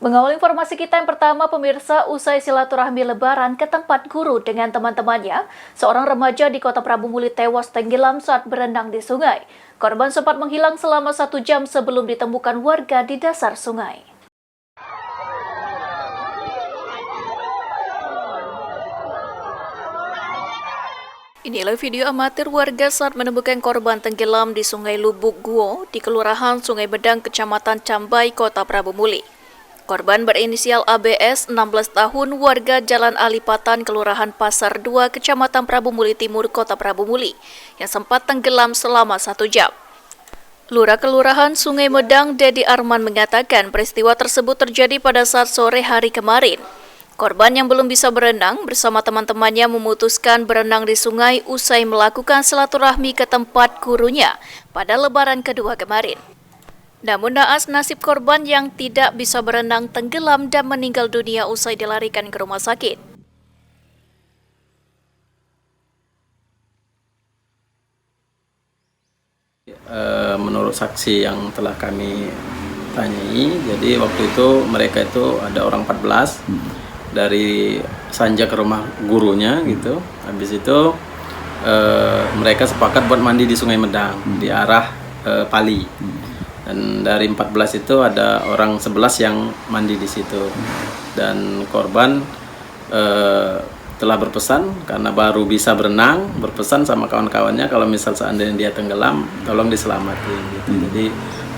Mengawal informasi kita yang pertama, pemirsa, usai silaturahmi lebaran ke tempat guru dengan teman-temannya, seorang remaja di Kota Prabu Muli tewas tenggelam saat berenang di sungai. Korban sempat menghilang selama 1 jam sebelum ditemukan warga di dasar sungai. Inilah video amatir warga saat menemukan korban tenggelam di Sungai Lubuk Guo di Kelurahan Sungai Medang, Kecamatan Cambai, Kota Prabu Muli. Korban berinisial ABS, 16 tahun, warga Jalan Alipatan, Kelurahan Pasar 2, Kecamatan Prabu Muli Timur, Kota Prabu Muli, yang sempat tenggelam selama 1 jam. Lurah Kelurahan Sungai Medang, Dedi Arman, mengatakan peristiwa tersebut terjadi pada saat sore hari kemarin. Korban yang belum bisa berenang bersama teman-temannya memutuskan berenang di sungai usai melakukan silaturahmi ke tempat gurunya pada lebaran kedua kemarin. Namun naas nasib korban yang tidak bisa berenang tenggelam dan meninggal dunia usai dilarikan ke rumah sakit. Menurut saksi yang telah kami tanyai, jadi waktu itu mereka itu ada orang 14 dari Sanja ke rumah gurunya gitu. Habis itu mereka sepakat buat mandi di Sungai Medang di arah Pali. Dan dari 14 itu ada orang 11 yang mandi di situ. Dan korban telah berpesan karena baru bisa berenang, berpesan sama kawan-kawannya kalau misal seandainya dia tenggelam, tolong diselamatin gitu. Jadi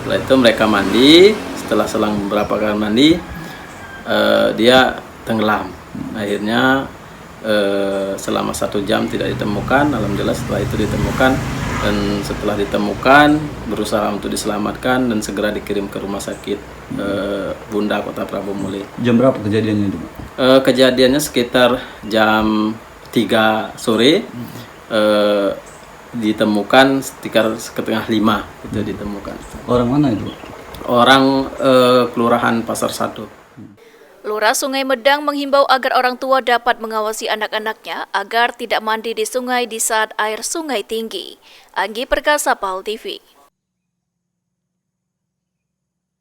setelah itu mereka mandi, setelah selang beberapa kali mandi dia tenggelam. Akhirnya selama 1 jam tidak ditemukan. Alhamdulillah setelah itu ditemukan, dan setelah ditemukan berusaha untuk diselamatkan dan segera dikirim ke rumah sakit Bunda Kota Prabu Muli. Jam berapa kejadiannya itu? Kejadiannya sekitar jam 3 sore. Ditemukan sekitar setengah 5 itu ditemukan. Orang mana itu? Orang Kelurahan Pasar 1. Lurah Sungai Medang menghimbau agar orang tua dapat mengawasi anak-anaknya agar tidak mandi di sungai di saat air sungai tinggi. Anggi Perkasa, PAL TV.